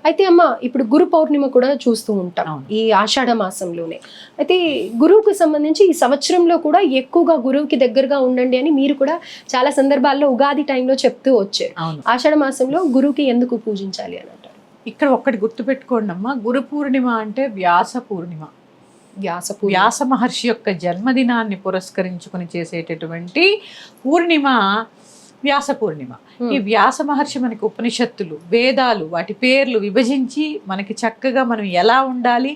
అయితే అమ్మ ఇప్పుడు గురు పౌర్ణిమ కూడా చూస్తూ ఉంటాం ఈ ఆషాఢ మాసంలోనే. అయితే గురువుకి సంబంధించి ఈ సంవత్సరంలో కూడా ఎక్కువగా గురువుకి దగ్గరగా ఉండండి అని మీరు కూడా చాలా సందర్భాల్లో ఉగాది టైంలో చెప్తూ వచ్చారు. ఆషాఢ మాసంలో గురువుకి ఎందుకు పూజించాలి అని అంటారు? ఇక్కడ ఒక్కటి గుర్తుపెట్టుకోండి అమ్మా, గురు పూర్ణిమ అంటే వ్యాస పూర్ణిమ. వ్యాస మహర్షి యొక్క జన్మదినాన్ని పురస్కరించుకుని చేసేటటువంటి పూర్ణిమ వ్యాస పూర్ణిమ. ఈ వ్యాస మహర్షి మనకి ఉపనిషత్తులు, వేదాలు, వాటి పేర్లు విభజించి మనకి చక్కగా మనం ఎలా ఉండాలి,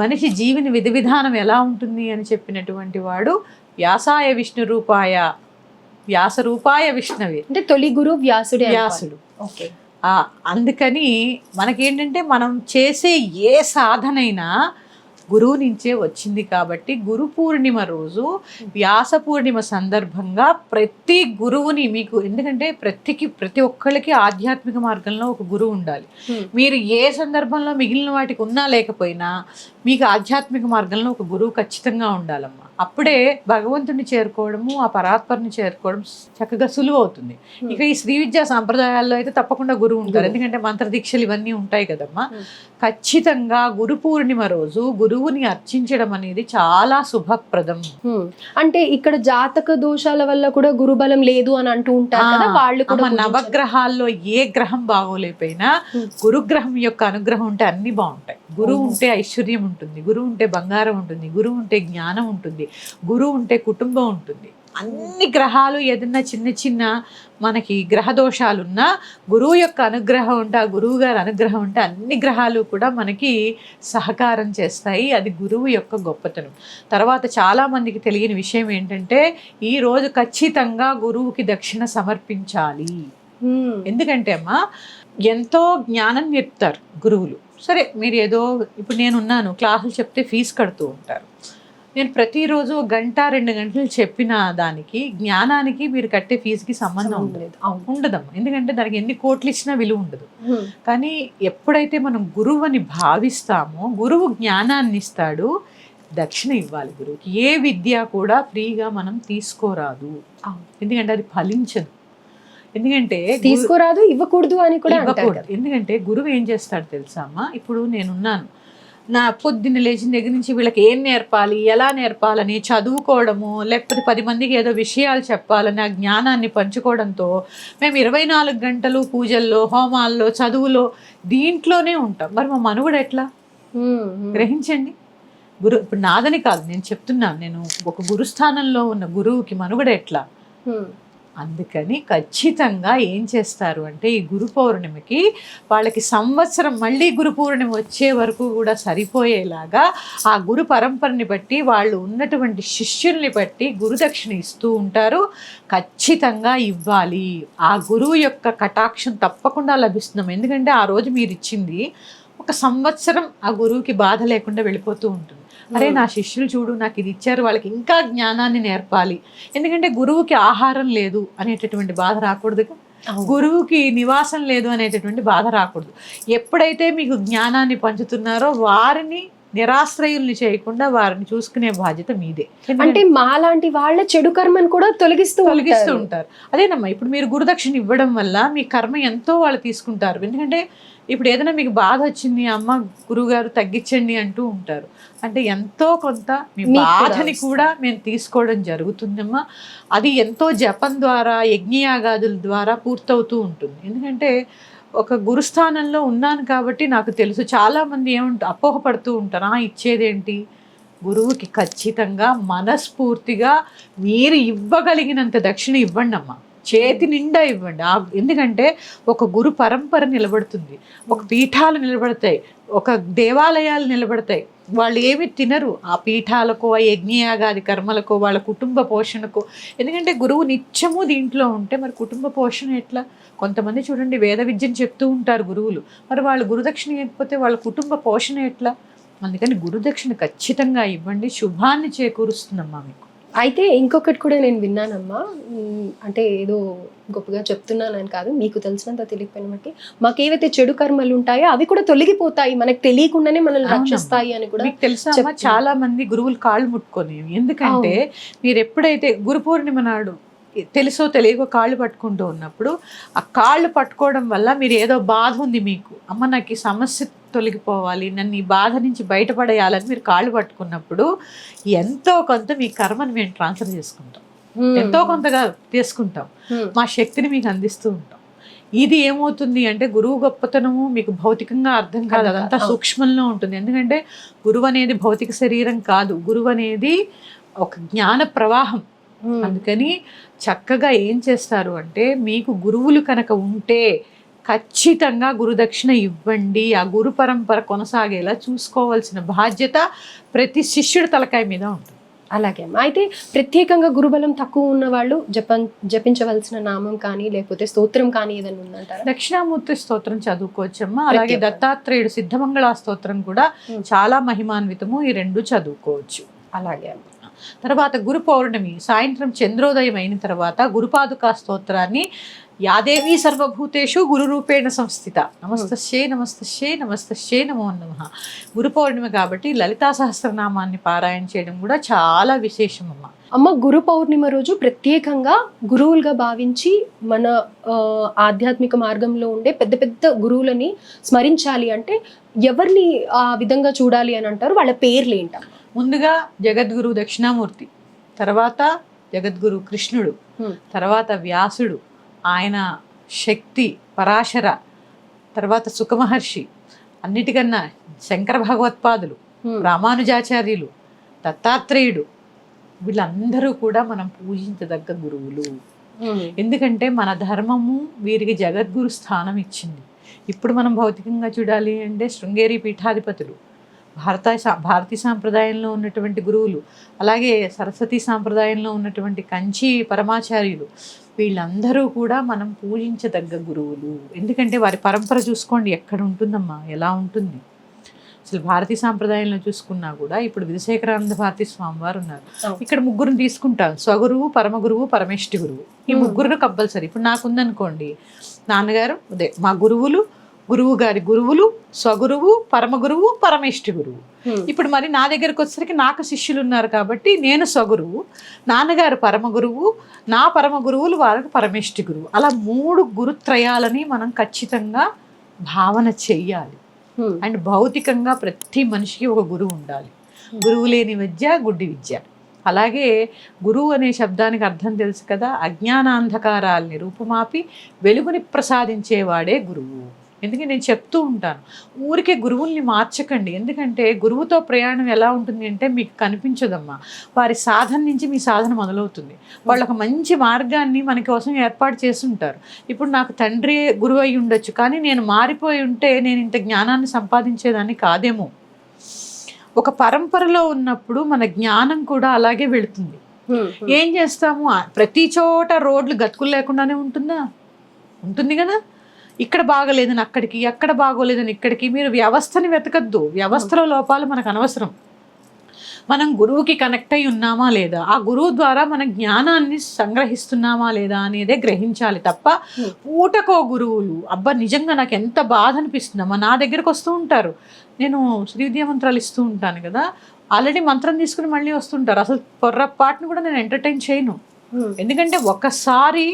మనిషి జీవన విధి విధానం ఎలా ఉంటుంది అని చెప్పినటువంటి వాడు వ్యాసాయ విష్ణు రూపాయ వ్యాస రూపాయ విష్ణవే. అంటే తొలి గురు వ్యాసుడే, వ్యాసుడు. అందుకని మనకేంటంటే మనం చేసే ఏ సాధనైనా గురువు నుంచే వచ్చింది కాబట్టి గురు పూర్ణిమ రోజు వ్యాస పూర్ణిమ సందర్భంగా ప్రతి గురువుని మీకు, ఎందుకంటే ప్రతి ఒక్కళ్ళకి ఆధ్యాత్మిక మార్గంలో ఒక గురువు ఉండాలి. మీరు ఏ సందర్భంలో మిగిలిన వాటికి ఉన్నా లేకపోయినా మీకు ఆధ్యాత్మిక మార్గంలో ఒక గురువు ఖచ్చితంగా ఉండాలమ్మా. అప్పుడే భగవంతుని చేరుకోవడము, ఆ పరాత్పరిని చేరుకోవడం చక్కగా సులువు అవుతుంది. ఇక ఈ శ్రీ విద్యా సాంప్రదాయాల్లో అయితే తప్పకుండా గురువు ఉంటారు, ఎందుకంటే మంత్రదీక్షలు ఇవన్నీ ఉంటాయి కదమ్మా. ఖచ్చితంగా గురు పూర్ణిమ రోజు గురువుని అర్చించడం అనేది చాలా శుభప్రదం. అంటే ఇక్కడ జాతక దోషాల వల్ల కూడా గురుబలం లేదు అని అంటూ ఉంటారు కదా, వాళ్ళు కూడా నవగ్రహాల్లో ఏ గ్రహం బాగోలేకపోయినా గురుగ్రహం యొక్క అనుగ్రహం ఉంటే అన్ని బాగుంటాయి. గురువు ఉంటే ఐశ్వర్యం ఉంటుంది, గురువు ఉంటే బంగారం ఉంటుంది, గురువు ఉంటే జ్ఞానం ఉంటుంది, గురువు ఉంటే కుటుంబం ఉంటుంది. అన్ని గ్రహాలు ఏదన్నా చిన్న చిన్న మనకి గ్రహ దోషాలున్నా గురువు యొక్క అనుగ్రహం ఉంటే, ఆ గురువు గారి అనుగ్రహం ఉంటే అన్ని గ్రహాలు కూడా మనకి సహకారం చేస్తాయి. అది గురువు యొక్క గొప్పతనం. తర్వాత చాలామందికి తెలియని విషయం ఏంటంటే ఈ రోజు ఖచ్చితంగా గురువుకి దక్షిణ సమర్పించాలి. ఎందుకంటే అమ్మా ఎంతో జ్ఞానం చెప్తారు గురువులు. సరే మీరు ఏదో ఇప్పుడు నేనున్నాను, క్లాసులు చెప్తే ఫీజు కడుతూ ఉంటారు. నేను ప్రతిరోజు 1 గంట 2 గంటలు చెప్పిన దానికి జ్ఞానానికి మీరు కట్టే ఫీజుకి సంబంధం ఉండదమ్మా. ఎందుకంటే దానికి ఎన్ని కోట్లు ఇచ్చినా విలువ ఉండదు. కానీ ఎప్పుడైతే మనం గురువు అని భావిస్తామో గురువు జ్ఞానాన్ని ఇస్తాడు, దక్షిణ ఇవ్వాలి గురువుకి. ఏ విద్య కూడా ఫ్రీగా మనం తీసుకోరాదు, ఎందుకంటే అది ఫలించదు. ఎందుకంటే తీసుకోరాదు, ఇవ్వకూడదు అని కూడా ఇవ్వకూడదు. ఎందుకంటే గురువు ఏం చేస్తాడు తెలుసా అమ్మా, ఇప్పుడు నేనున్నాను, నా పొద్దున్న లేచిన దగ్గర నుంచి వీళ్ళకి ఏం నేర్పాలి, ఎలా నేర్పాలని చదువుకోవడము, లేకపోతే 10 మందికి ఏదో విషయాలు చెప్పాలని ఆ జ్ఞానాన్ని పంచుకోవడంతో మేము 24 గంటలు పూజల్లో, హోమాల్లో, చదువులో దీంట్లోనే ఉంటాం. మరి మా మనుగడ ఎట్లా గ్రహించండి. ఇప్పుడు నాదని కాదు నేను చెప్తున్నాను, నేను ఒక గురుస్థానంలో ఉన్న గురువుకి మనుగడ ఎట్లా. అందుకని ఖచ్చితంగా ఏం చేస్తారు అంటే ఈ గురు పౌర్ణమికి వాళ్ళకి సంవత్సరం మళ్ళీ గురు పౌర్ణమి వచ్చే వరకు కూడా సరిపోయేలాగా ఆ గురు పరంపరని బట్టి వాళ్ళు ఉన్నటువంటి శిష్యుల్ని బట్టి గురుదక్షిణ ఇస్తూ ఉంటారు. ఖచ్చితంగా ఇవ్వాలి. ఆ గురువు యొక్క కటాక్షం తప్పకుండా లభిస్తున్నాం. ఎందుకంటే ఆ రోజు మీరు ఇచ్చింది ఒక సంవత్సరం ఆ గురువుకి బాధ లేకుండా వెళ్ళిపోతూ ఉంటుంది. అరే నా శిష్యులు చూడు నాకు ఇది ఇచ్చారు, వాళ్ళకి ఇంకా జ్ఞానాన్ని నేర్పాలి. ఎందుకంటే గురువుకి ఆహారం లేదు అనేటటువంటి బాధ రాకూడదు, గురువుకి నివాసం లేదు అనేటటువంటి బాధ రాకూడదు. ఎప్పుడైతే మీకు జ్ఞానాన్ని పంచుతున్నారో వారిని నిరాశ్రయుల్ని చేయకుండా వారిని చూసుకునే బాధ్యత మీదే. అంటే మాలాంటి వాళ్ళ చెడు కర్మను కూడా తొలగిస్తూ ఉంటారు. అదేనమ్మా, ఇప్పుడు మీరు గురుదక్షిణ ఇవ్వడం వల్ల మీ కర్మ ఎంతో వాళ్ళు తీసుకుంటారు. ఎందుకంటే ఇప్పుడు ఏదైనా మీకు బాధ వచ్చింది, అమ్మ గురువుగారు తగ్గించండి అంటూ ఉంటారు, అంటే ఎంతో కొంత మీ బాధని కూడా మేము తీసుకోవడం జరుగుతుందమ్మా. అది ఎంతో జపం ద్వారా, యజ్ఞయాగాదుల ద్వారా పూర్తవుతూ ఉంటుంది. ఎందుకంటే ఒక గురుస్థానంలో ఉన్నాను కాబట్టి నాకు తెలుసు. చాలామంది అపోహపడుతూ ఉంటారు, ఇచ్చేదేంటి. గురువుకి ఖచ్చితంగా మనస్ఫూర్తిగా మీరు ఇవ్వగలిగినంత దక్షిణ ఇవ్వండి అమ్మా, చేతి నిండా ఇవ్వండి. ఎందుకంటే ఒక గురు పరంపర నిలబడుతుంది, ఒక పీఠాలు నిలబడతాయి, ఒక దేవాలయాలు నిలబడతాయి. వాళ్ళు ఏమి తినరు ఆ పీఠాలకో, ఆ యజ్ఞయాగాది కర్మలకో, వాళ్ళ కుటుంబ పోషణకో. ఎందుకంటే గురువు నిత్యము దీంట్లో ఉంటే మరి కుటుంబ పోషణ ఎట్లా. కొంతమంది చూడండి వేద విద్యను చెప్తూ ఉంటారు గురువులు, మరి వాళ్ళు గురుదక్షిణ ఇవ్వకపోతే వాళ్ళ కుటుంబ పోషణ ఎట్లా. అందుకని గురుదక్షిణ ఖచ్చితంగా ఇవ్వండి, శుభాన్ని చేకూరుస్తుందమ్మా మీకు. అయితే ఇంకొకటి కూడా నేను విన్నానమ్మా, అంటే ఏదో గొప్పగా చెప్తున్నానని కాదు, మీకు తెలిసినంత తెలియకపోయిన బట్టి మాకు ఏవైతే చెడు కర్మలు ఉంటాయో అవి కూడా తొలగిపోతాయి, మనకు తెలియకుండానే మనల్ని రక్షిస్తాయి అని కూడా మీకు తెలుసా. చాలా మంది గురువులు కాళ్ళు ముట్టుకొని, ఎందుకంటే మీరు ఎప్పుడైతే గురు పూర్ణిమ నాడు తెలుసో తెలియకో కాళ్ళు పట్టుకుంటూ ఉన్నప్పుడు ఆ కాళ్ళు పట్టుకోవడం వల్ల మీరు ఏదో బాధ ఉంది మీకు, అమ్మ నాకు ఈ సమస్య తొలగిపోవాలి, నన్ను ఈ బాధ నుంచి బయటపడేయాలని మీరు కాళ్ళు పట్టుకున్నప్పుడు ఎంతో కొంత మీ కర్మని మేము ట్రాన్స్ఫర్ చేసుకుంటాం, ఎంతో కొంతగా తీసుకుంటాం, మా శక్తిని మీకు అందిస్తూ ఉంటాం. ఇది ఏమవుతుంది అంటే గురువు గొప్పతనము మీకు భౌతికంగా అర్థం కాదు, అదంతా సూక్ష్మంలో ఉంటుంది. ఎందుకంటే గురువు అనేది భౌతిక శరీరం కాదు, గురువు అనేది ఒక జ్ఞాన ప్రవాహం. అందుకని చక్కగా ఏం చేస్తారు అంటే మీకు గురువులు కనుక ఉంటే ఖచ్చితంగా గురుదక్షిణ ఇవ్వండి. ఆ గురు పరంపర కొనసాగేలా చూసుకోవాల్సిన బాధ్యత ప్రతి శిష్యుడి తలకాయ మీద ఉంటుంది. అలాగే అమ్మ. అయితే ప్రత్యేకంగా గురుబలం తక్కువ ఉన్న వాళ్ళు జపించవలసిన నామం కానీ లేకపోతే స్తోత్రం కానీ ఏదైనా ఉందంటారా? దక్షిణామూర్తి స్తోత్రం చదువుకోవచ్చమ్మా. అలాగే దత్తాత్రేయుడు సిద్ధమంగళ స్తోత్రం కూడా చాలా మహిమాన్వితము, ఈ రెండు చదువుకోవచ్చు. అలాగే అమ్మ. తర్వాత గురు పౌర్ణమి సాయంత్రం చంద్రోదయం అయిన తర్వాత గురుపాదుకా స్తోత్రాన్ని యాదేవి సర్వభూతేషు గురు రూపేణ సంస్థిత నమస్తశ్యే నమస్తశ్యే నమస్తశ్యే నమో నమః. గురు పౌర్ణమి కాబట్టి లలితా సహస్రనామాన్ని పారాయణ చేయడం కూడా చాలా విశేషమమ్మ. అమ్మ, గురు పౌర్ణిమ రోజు ప్రత్యేకంగా గురువులుగా భావించి మన ఆధ్యాత్మిక మార్గంలో ఉండే పెద్ద పెద్ద గురువులని స్మరించాలి అంటే ఎవరిని ఆ విధంగా చూడాలి అని అంటారు? వాళ్ళ పేర్లు ఏంటమ్మా? ముందుగా జగద్గురు దక్షిణామూర్తి, తర్వాత జగద్గురు కృష్ణుడు, తర్వాత వ్యాసుడు, ఆయన శక్తి పరాశర, తర్వాత సుఖమహర్షి, అన్నిటికన్నా శంకర భగవత్పాదులు, రామానుజాచార్యులు, దత్తాత్రేయుడు, వీళ్ళందరూ కూడా మనం పూజించదగ్గ గురువులు. ఎందుకంటే మన ధర్మము వీరికి జగద్గురు స్థానం ఇచ్చింది. ఇప్పుడు మనం భౌతికంగా చూడాలి అంటే శృంగేరి పీఠాధిపతులు, భారతీయ సాంప్రదాయంలో ఉన్నటువంటి గురువులు, అలాగే సరస్వతి సాంప్రదాయంలో ఉన్నటువంటి కంచి పరమాచార్యులు, వీళ్ళందరూ కూడా మనం పూజించదగ్గ గురువులు. ఎందుకంటే వారి పరంపర చూసుకోండి ఎక్కడ ఉంటుందమ్మా, ఎలా ఉంటుంది. అసలు భారతీయ సాంప్రదాయంలో చూసుకున్నా కూడా ఇప్పుడు విధుశేఖరానంద భారతీ స్వామి వారు ఉన్నారు. ఇక్కడ ముగ్గురుని తీసుకుంటాం, స్వగురువు, పరమగురువు, పరమేష్టి గురువు. ఈ ముగ్గురు కంపల్సరీ. ఇప్పుడు నాకుందనుకోండి, నాన్నగారు అదే మా గురువులు, గురువు గారి గురువులు, స్వగురువు, పరమగురువు, పరమేష్టి గురువు. ఇప్పుడు మరి నా దగ్గరకు వచ్చేసరికి నాకు శిష్యులు ఉన్నారు కాబట్టి నేను స్వగురువు, నాన్నగారు పరమగురువు, నా పరమగురువులు వారికి పరమేష్టి గురువు. అలా 3 గురుత్రయాలని మనం ఖచ్చితంగా భావన చెయ్యాలి. అండ్ భౌతికంగా ప్రతి మనిషికి ఒక గురువు ఉండాలి. గురువు లేని విద్య గుడ్డి విద్య. అలాగే గురువు అనే శబ్దానికి అర్థం తెలుసు కదా, అజ్ఞానాంధకారాల్ని రూపుమాపి వెలుగుని ప్రసాదించేవాడే గురువు. ఎందుకంటే నేను చెప్తూ ఉంటాను, ఊరికే గురువుల్ని మార్చకండి. ఎందుకంటే గురువుతో ప్రయాణం ఎలా ఉంటుంది అంటే మీకు కనిపించదమ్మా, వారి సాధన నుంచి మీ సాధన మొదలవుతుంది. వాళ్ళు ఒక మంచి మార్గాన్ని మన కోసం ఏర్పాటు చేసి ఉంటారు. ఇప్పుడు నాకు తండ్రి గురువు అయి ఉండొచ్చు, కానీ నేను మారిపోయి ఉంటే నేను ఇంత జ్ఞానాన్ని సంపాదించేదాన్ని కాదేమో. ఒక పరంపరలో ఉన్నప్పుడు మన జ్ఞానం కూడా అలాగే వెళుతుంది. ఏం చేస్తాము, ప్రతి చోట రోడ్లు గతుకులు లేకుండానే ఉంటుందా? ఉంటుంది కదా. ఇక్కడ బాగలేదని అక్కడికి, అక్కడ బాగోలేదని ఇక్కడికి. మీరు వ్యవస్థని వెతకద్దు, వ్యవస్థలో లోపాలు మనకు అనవసరం. మనం గురువుకి కనెక్ట్ అయి ఉన్నామా లేదా, ఆ గురువు ద్వారా మన జ్ఞానాన్ని సంగ్రహిస్తున్నామా లేదా అనేదే గ్రహించాలి తప్ప పూటకో గురువులు అబ్బా నిజంగా నాకు ఎంత బాధ అనిపిస్తుందమ్మా. నా దగ్గరకు వస్తూ ఉంటారు, నేను శ్రీవిద్యా మంత్రాలు ఇస్తూ ఉంటాను కదా, ఆల్రెడీ మంత్రం తీసుకుని మళ్ళీ వస్తుంటారు. అసలు పొర్రపాటును కూడా నేను ఎంటర్టైన్ చేయను. ఎందుకంటే ఒకసారి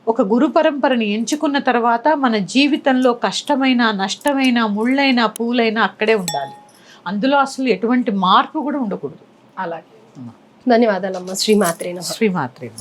ఒక గురు పరంపరని ఎంచుకున్న తర్వాత మన జీవితంలో కష్టమైన, నష్టమైన, ముళ్ళైనా, పూలైనా అక్కడే ఉండాలి. అందులో అసలు ఎటువంటి మార్పు కూడా ఉండకూడదు. అలాగే. ధన్యవాదాలమ్మా. శ్రీమాత్రేనమః. శ్రీమాత్రేనమః.